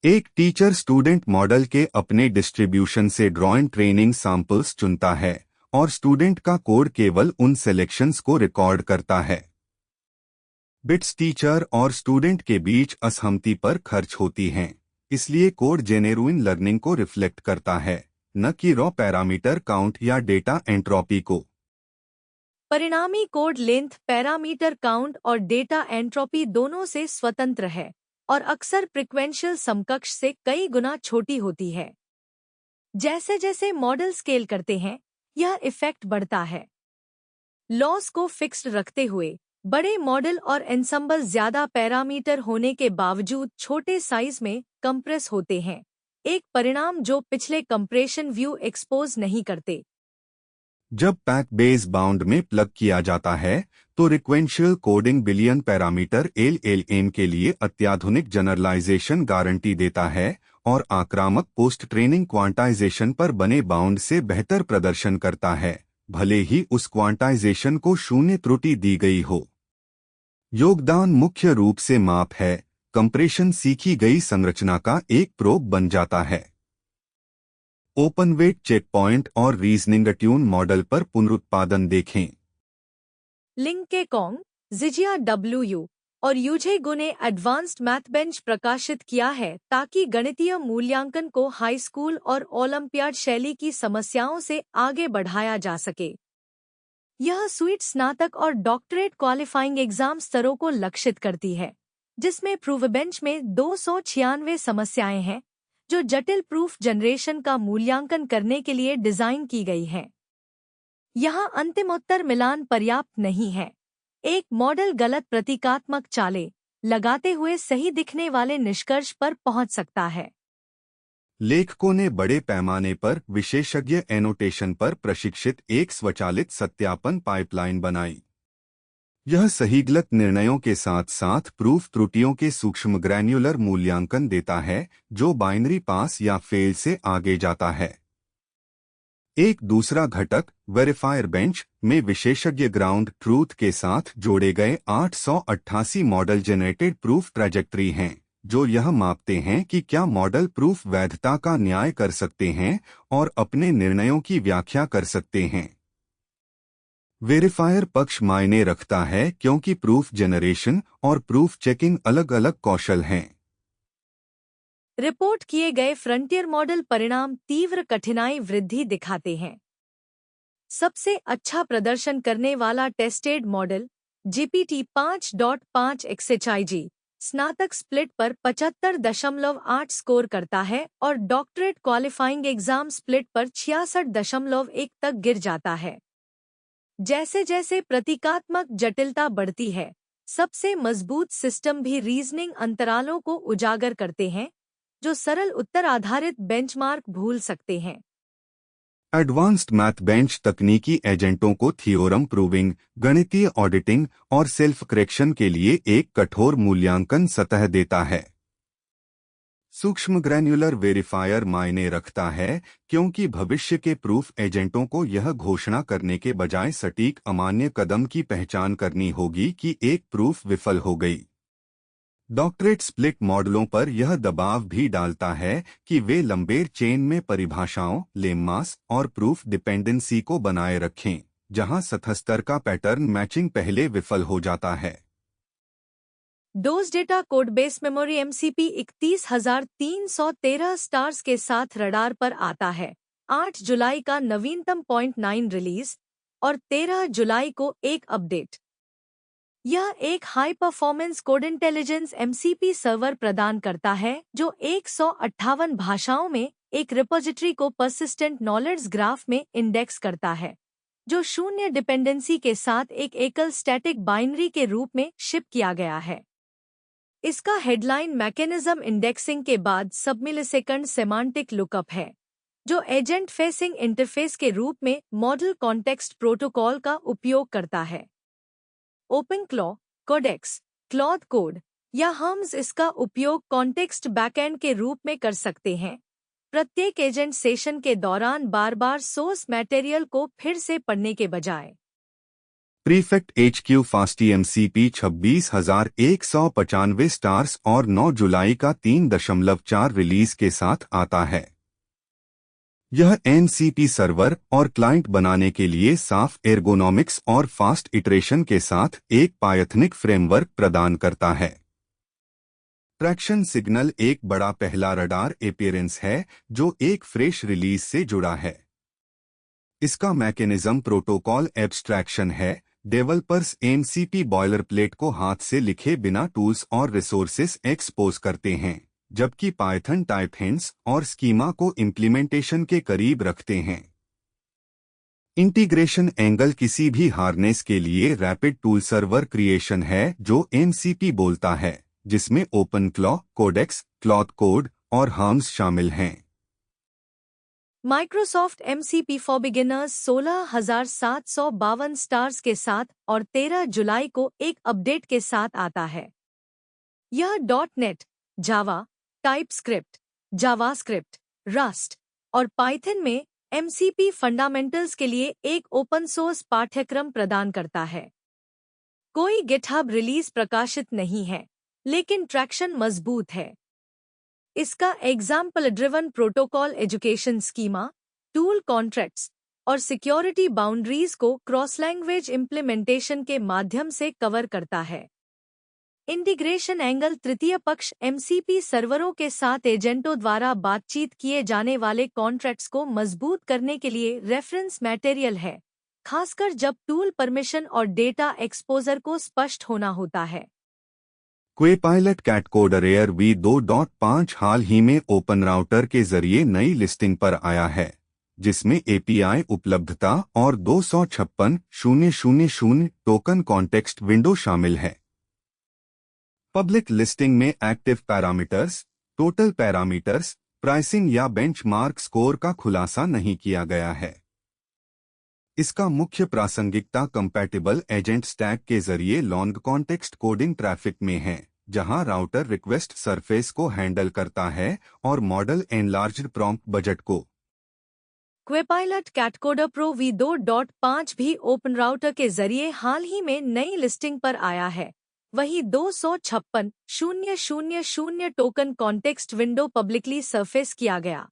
एक टीचर स्टूडेंट मॉडल के अपने डिस्ट्रीब्यूशन से ड्रॉइंग ट्रेनिंग सैंपल्स चुनता है और स्टूडेंट का कोड केवल उन सिलेक्शंस को रिकॉर्ड करता है। बिट्स टीचर और स्टूडेंट के बीच असहमति पर खर्च होती हैं, इसलिए कोड जेन्युइन लर्निंग को रिफ्लेक्ट करता है, न कि रॉ पैरामीटर काउंट या डेटा एंट्रोपी को। परिणामी कोड लेंथ पैरामीटर काउंट और डेटा एंट्रोपी दोनों से स्वतंत्र है और अक्सर फ्रीक्वेंशियल समकक्ष से कई गुना छोटी होती है। जैसे जैसे मॉडल स्केल करते हैं, यह इफेक्ट बढ़ता है। लॉस को फिक्स्ड रखते हुए बड़े मॉडल और एंसेंबल ज्यादा पैरामीटर होने के बावजूद छोटे साइज में कंप्रेस होते हैं, एक परिणाम जो पिछले कंप्रेशन व्यू एक्सपोज नहीं करते। जब पैक बेस बाउंड में प्लग किया जाता है तो रिक्वेंशियल कोडिंग बिलियन पैरामीटर LLM के लिए अत्याधुनिक जनरलाइजेशन गारंटी देता है और आक्रामक पोस्ट ट्रेनिंग क्वांटाइजेशन पर बने बाउंड से बेहतर प्रदर्शन करता है, भले ही उस क्वांटाइजेशन को शून्य त्रुटि दी गई हो। योगदान मुख्य रूप से माप है, कंप्रेशन सीखी गई संरचना का एक प्रोब बन जाता है। ओपनवेट चेकपॉइंट और रीजनिंग ट्यून मॉडल पर पुनरुत्पादन देखें। लिंग के कॉन्ग, जिजिया WU और यूजे ने एडवांस्ड मैथ बेंच प्रकाशित किया है ताकि गणितीय मूल्यांकन को हाई स्कूल और ओलंपियाड शैली की समस्याओं से आगे बढ़ाया जा सके। यह सुइट स्नातक और डॉक्टरेट क्वालिफाइंग एग्जाम स्तरों को लक्षित करती है, जिसमें प्रूवबेंच में 296 समस्याएं हैं जो जटिल प्रूफ जनरेशन का मूल्यांकन करने के लिए डिजाइन की गई हैं। यहाँ अंतिम उत्तर मिलान पर्याप्त नहीं है। एक मॉडल गलत प्रतीकात्मक चालें लगाते हुए सही दिखने वाले निष्कर्ष पर पहुंच सकता है। लेखकों ने बड़े पैमाने पर विशेषज्ञ एनोटेशन पर प्रशिक्षित एक स्वचालित सत्यापन पाइपलाइन बनाई। यह सही गलत निर्णयों के साथ साथ प्रूफ त्रुटियों के सूक्ष्म ग्रैन्युलर मूल्यांकन देता है जो बाइनरी पास या फेल से आगे जाता है। एक दूसरा घटक वेरीफायर बेंच में विशेषज्ञ ग्राउंड ट्रूथ के साथ जोड़े गए 888 मॉडल जनरेटेड प्रूफ ट्रैजेक्टरी हैं जो यह मापते हैं कि क्या मॉडल प्रूफ वैधता का न्याय कर सकते हैं और अपने निर्णयों की व्याख्या कर सकते हैं। वेरीफायर पक्ष मायने रखता है क्योंकि प्रूफ जनरेशन और प्रूफ चेकिंग अलग अलग कौशल हैं। रिपोर्ट किए गए फ्रंटियर मॉडल परिणाम तीव्र कठिनाई वृद्धि दिखाते हैं। सबसे अच्छा प्रदर्शन करने वाला टेस्टेड मॉडल GPT 5.5 XHIG स्नातक स्प्लिट पर 75.8 स्कोर करता है और डॉक्टरेट क्वालिफाइंग एग्जाम स्प्लिट पर 66.1 तक गिर जाता है। जैसे जैसे प्रतीकात्मक जटिलता बढ़ती है, सबसे मजबूत सिस्टम भी रीजनिंग अंतरालों को उजागर करते हैं जो सरल उत्तर आधारित बेंचमार्क भूल सकते हैं। एडवांस्ड मैथ बेंच तकनीकी एजेंटों को थियोरम प्रूविंग, गणितीय ऑडिटिंग और सेल्फ करेक्शन के लिए एक कठोर मूल्यांकन सतह देता है। सूक्ष्म ग्रैन्युलर वेरीफायर मायने रखता है क्योंकि भविष्य के प्रूफ एजेंटों को यह घोषणा करने के बजाय सटीक अमान्य कदम की पहचान करनी होगी कि एक प्रूफ विफल हो गई। डॉक्टरेट स्प्लिट मॉडलों पर यह दबाव भी डालता है कि वे लंबे चेन में परिभाषाओं, लेम्मास और प्रूफ डिपेंडेंसी को बनाए रखें, जहां सतह का पैटर्न मैचिंग पहले विफल हो जाता है। Dose data code base memory MCP 31313 stars के साथ रडार पर आता है। 8 जुलाई का नवीनतम 0.9 रिलीज और 13 जुलाई को एक अपडेट। यह एक high performance code intelligence MCP server प्रदान करता है जो 158 भाषाओं में एक रिपोजिटरी को परसिस्टेंट नॉलेज ग्राफ में इंडेक्स करता है, जो शून्य डिपेंडेंसी के साथ एक एकल स्टैटिक बाइनरी के रूप में शिप किया गया है। इसका हेडलाइन मैकेनिज्म इंडेक्सिंग के बाद सबमिलीसेकंड सेमांटिक लुकअप है, जो एजेंट फेसिंग इंटरफेस के रूप में मॉडल कॉन्टेक्स्ट प्रोटोकॉल का उपयोग करता है। ओपनक्लॉ, कोडेक्स, क्लॉड कोड या हम्स इसका उपयोग कॉन्टेक्स्ट बैकएंड के रूप में कर सकते हैं, प्रत्येक एजेंट सेशन के दौरान बार-बार सोर्स मटेरियल को फिर से पढ़ने के बजाय। प्रीफेक्ट HQ फास्टी MCP 26,195 स्टार्स और 9 जुलाई का 3.4 रिलीज के साथ आता है। यह NCP सर्वर और क्लाइंट बनाने के लिए साफ एर्गोनॉमिक्स और फास्ट इटरेशन के साथ एक पायथनिक फ्रेमवर्क प्रदान करता है। ट्रैक्शन सिग्नल एक बड़ा पहला रडार अपीयरेंस है जो एक फ्रेश रिलीज से जुड़ा है। इसका मैकेनिज्म प्रोटोकॉल एब्स्ट्रैक्शन है। डेवलपर्स MCP बॉयलरप्लेट को हाथ से लिखे बिना टूल्स और रिसोर्सेस एक्सपोज करते हैं, जबकि पाइथन टाइप हिंट्स और स्कीमा को इम्प्लीमेंटेशन के करीब रखते हैं। इंटीग्रेशन एंगल किसी भी हार्नेस के लिए रैपिड टूल सर्वर क्रिएशन है जो MCP बोलता है, जिसमें ओपनक्लॉ, कोडेक्स, क्लॉड कोड और हम्स शामिल हैं। Microsoft MCP for beginners 16,752 stars के साथ और 13 जुलाई को एक अपडेट के साथ आता है। यह .NET, जावा, टाइपस्क्रिप्ट, जावास्क्रिप्ट, रस्ट और पाइथन में MCP फंडामेंटल्स के लिए एक ओपन सोर्स पाठ्यक्रम प्रदान करता है। कोई गिटहब रिलीज प्रकाशित नहीं है, लेकिन ट्रैक्शन मजबूत है। इसका example driven protocol education schema, tool contracts और सिक्योरिटी बाउंड्रीज को क्रॉस लैंग्वेज इम्प्लीमेंटेशन के माध्यम से कवर करता है। इंटीग्रेशन एंगल तृतीय पक्ष एमसीपी सर्वरों के साथ एजेंटों द्वारा बातचीत किए जाने वाले कॉन्ट्रैक्ट्स को मजबूत करने के लिए रेफरेंस मटेरियल है, खासकर जब टूल परमिशन और डेटा एक्सपोजर को स्पष्ट होना होता है। क्वेपाइलट कैटकोडर एयर V2.5 हाल ही में ओपन राउटर के जरिए नई लिस्टिंग पर आया है, जिसमें एपीआई उपलब्धता और 256.000 टोकन कॉन्टेक्स्ट विंडो शामिल है। पब्लिक लिस्टिंग में active parameters, total parameters, pricing या बेंचमार्क स्कोर का खुलासा नहीं किया गया है। इसका मुख्य प्रासंगिकता कंपैटिबल एजेंट स्टैक के जरिए लॉन्ग कॉन्टेक्स्ट कोडिंग ट्रैफिक में है, जहां राउटर रिक्वेस्ट सरफेस को हैंडल करता है और मॉडल एनलार्ज्ड प्रॉम्प्ट बजट को। क्वेपाइलट कैटकोडर प्रो V2.5 भी ओपन राउटर के जरिए हाल ही में नई लिस्टिंग पर आया है। वही 256.000 token context window publicly surface किया गया।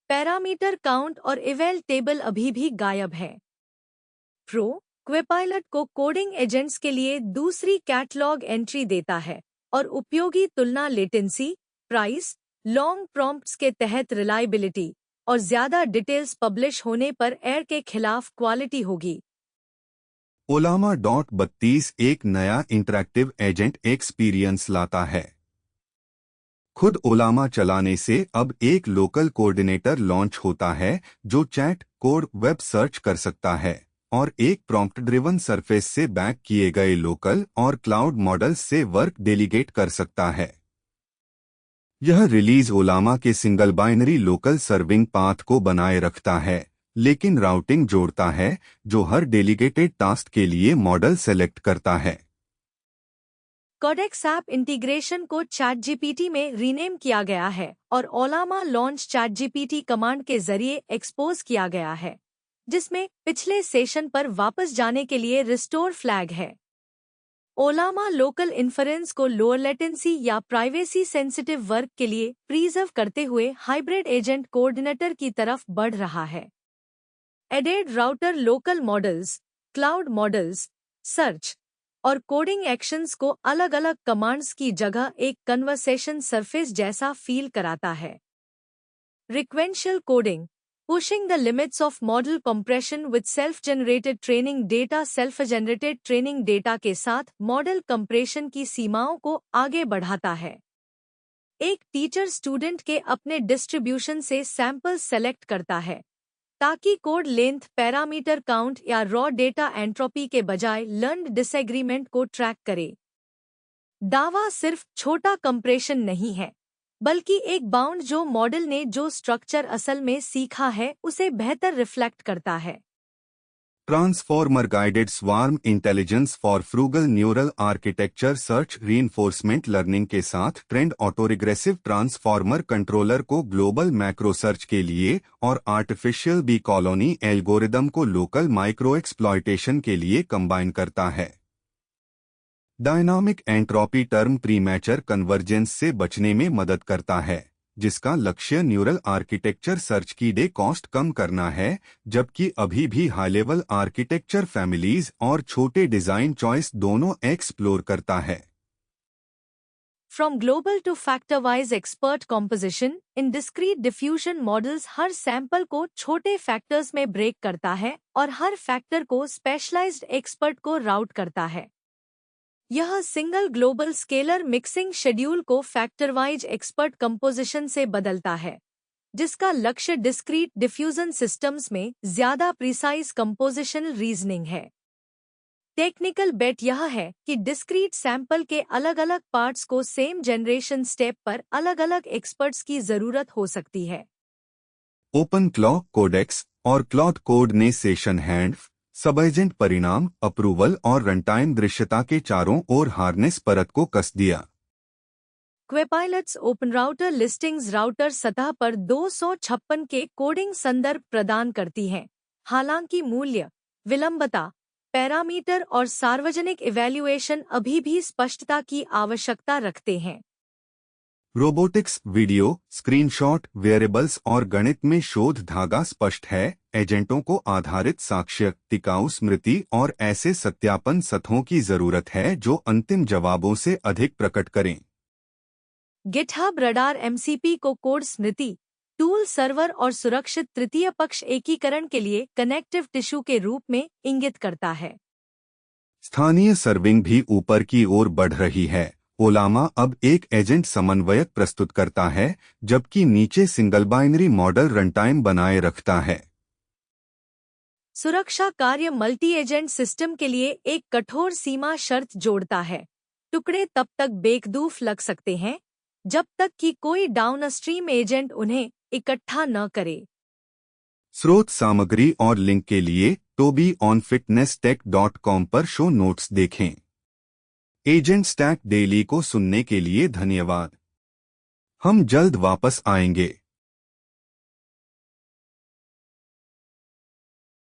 पैरामीटर काउंट और इवेल टेबल अभी भी गायब है। प्रो क्वेपाइलट को कोडिंग एजेंट्स के लिए दूसरी कैटलॉग एंट्री देता है और उपयोगी तुलना लेटेंसी, प्राइस, लॉन्ग प्रॉम्प्ट्स के तहत रिलायबिलिटी और ज्यादा डिटेल्स पब्लिश होने पर एयर के खिलाफ क्वालिटी होगी। Ollama.32 एक नया इंटरैक्टिव एजेंट एक्सपीरियंस लाता है। खुद ओलामा चलाने से अब एक लोकल कोऑर्डिनेटर लॉन्च होता है जो चैट, कोड, वेब सर्च कर सकता है और एक प्रॉम्प्ट ड्रिवन सरफेस से बैक किए गए लोकल और क्लाउड मॉडल्स से वर्क डेलीगेट कर सकता है। यह रिलीज ओलामा के single binary local serving path को बनाए रखता है, लेकिन राउटिंग जोड़ता है जो हर डेलीगेटेड टास्क के लिए मॉडल सेलेक्ट करता है। कोडेक्स ऐप इंटीग्रेशन को चैटजीपीटी में रीनेम किया गया है और ओलामा लॉन्च चैटजीपीटी कमांड के जरिए एक्सपोज किया गया है, जिसमें पिछले सेशन पर वापस जाने के लिए रिस्टोर फ्लैग है। ओलामा लोकल इन्फरेंस को लोअर लेटेंसी या प्राइवेसी सेंसिटिव वर्क के लिए प्रिजर्व करते हुए हाइब्रिड एजेंट कोऑर्डिनेटर की तरफ बढ़ रहा है। Added router local models, cloud models, search और कोडिंग एक्शंस को अलग अलग कमांड्स की जगह एक कन्वर्सेशन सरफेस जैसा फील कराता है। रिक्वेंशियल coding, pushing the limits of model compression with self generated training data. Self generated training data के साथ मॉडल कंप्रेशन की सीमाओं को आगे बढ़ाता है। एक टीचर स्टूडेंट के अपने डिस्ट्रीब्यूशन से सैंपल्स सेलेक्ट करता है ताकि कोड लेंथ, पैरामीटर काउंट या रॉ डेटा एंट्रोपी के बजाय लर्न्ड डिसएग्रीमेंट को ट्रैक करे। दावा सिर्फ छोटा कंप्रेशन नहीं है, बल्कि एक बाउंड जो मॉडल ने जो स्ट्रक्चर असल में सीखा है उसे बेहतर रिफ्लेक्ट करता है। Transformer guided swarm intelligence for frugal neural architecture search reinforcement learning के साथ ट्रेंड ऑटोरिग्रेसिव ट्रांसफॉर्मर कंट्रोलर को ग्लोबल मैक्रो सर्च के लिए और आर्टिफिशियल बी कॉलोनी एल्गोरिदम को लोकल माइक्रो एक्सप्लॉयटेशन के लिए कंबाइन करता है। डायनामिक एंट्रोपी टर्म प्रीमैचर कन्वर्जेंस से बचने में मदद करता है, जिसका लक्ष्य न्यूरल आर्किटेक्चर सर्च की डे कॉस्ट कम करना है, जबकि अभी भी हाई लेवल आर्किटेक्चर फैमिलीज और छोटे डिजाइन चॉइस दोनों एक्सप्लोर करता है। From global two factor wise expert composition in discrete diffusion models her sample को छोटे फैक्टर्स में ब्रेक करता है और हर फैक्टर को स्पेशलाइज्ड एक्सपर्ट को राउट करता है। यह single global scalar mixing schedule को फैक्टर वाइज एक्सपर्ट कंपोजिशन से बदलता है, जिसका लक्ष्य डिस्क्रीट डिफ्यूजन सिस्टम्स में ज्यादा प्रिसाइज कंपोजिशनल रीजनिंग है। टेक्निकल बेट यह है कि डिस्क्रीट सैंपल के अलग अलग पार्ट्स को सेम जनरेशन स्टेप पर अलग अलग एक्सपर्ट्स की जरूरत हो सकती है। ओपन क्लॉ कोडेक्स और क्लॉड कोड ने सेशन हैंड, सब एजेंट परिणाम, अप्रूवल और रनटाइम दृश्यता के चारों ओर हार्नेस परत को कस दिया। क्वेपाइलट्स ओपन राउटर लिस्टिंग्स राउटर सतह पर 256 के कोडिंग संदर्भ प्रदान करती हैं, हालांकि मूल्य, विलंबता, पैरामीटर और सार्वजनिक इवैल्यूएशन अभी भी स्पष्टता की आवश्यकता रखते हैं। रोबोटिक्स, वीडियो, स्क्रीनशॉट, वेयरेबल्स और गणित में शोध धागा स्पष्ट है। एजेंटों को आधारित साक्ष्य, टिकाऊ स्मृति और ऐसे सत्यापन सतहों की जरूरत है जो अंतिम जवाबों से अधिक प्रकट करें। गिटहब रडार एमसीपी को कोड स्मृति, टूल सर्वर और सुरक्षित तृतीय पक्ष एकीकरण के लिए कनेक्टिव टिश्यू के रूप में इंगित करता है। स्थानीय सर्विंग भी ऊपर की ओर बढ़ रही है। ओलामा अब एक एजेंट समन्वयक प्रस्तुत करता है, जबकि नीचे सिंगल बाइनरी मॉडल रनटाइम बनाए रखता है। सुरक्षा कार्य मल्टी एजेंट सिस्टम के लिए एक कठोर सीमा शर्त जोड़ता है। टुकड़े तब तक बेवकूफ लग सकते हैं जब तक कि कोई डाउनस्ट्रीम एजेंट उन्हें इकट्ठा न करे। स्रोत सामग्री और लिंक के लिए tobyonfitnesstech.com पर शो नोट्स देखें। एजेंट स्टैक डेली को सुनने के लिए धन्यवाद। हम जल्द वापस आएंगे।